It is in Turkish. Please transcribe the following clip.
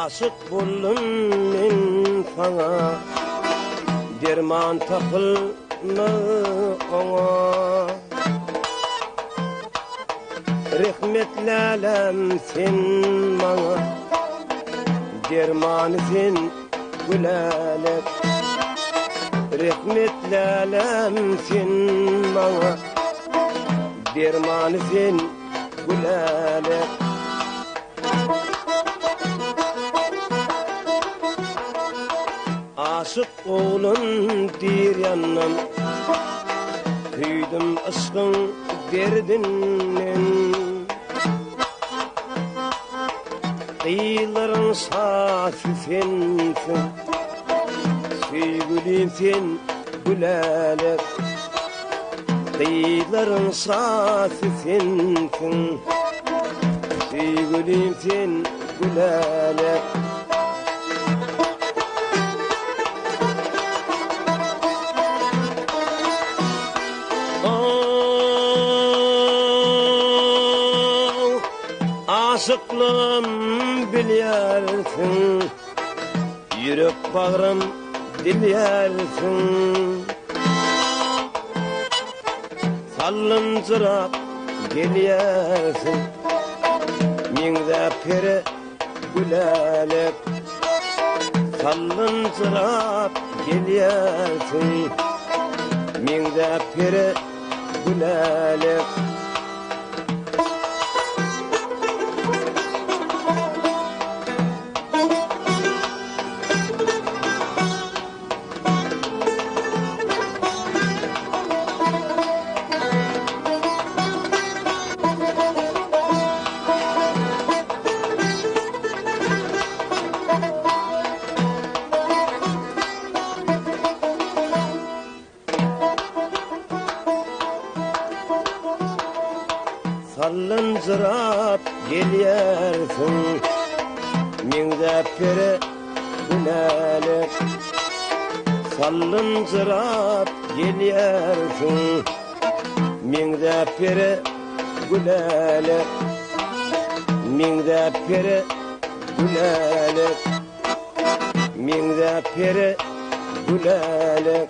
Aşık buldum men sana, derman tapılma ona. Rahmetlalem sen bana, dermanı sen gülalep. Rahmetlalem sen bana, dermanı sen gülalep. Aşık oğlum dir yanım, tüydüm aşkın derdinden. Kıyıların safi sensin, sevgilim sen gülalep. Kıyıların safi sensin, sevgilim sen gülalep. Aşıklığım bilyersin, yürek bağrım dilyersin. Sallıncırap gelyersin, mingde peri gülalep. Sallıncırap gelyersin, mingde peri gülalep. Sallıncırap gelyersin, mingde peri gülalep. Sallıncırap gelyersin, mingde peri gülalep. Mingde peri gülalep, mingde peri gülalep.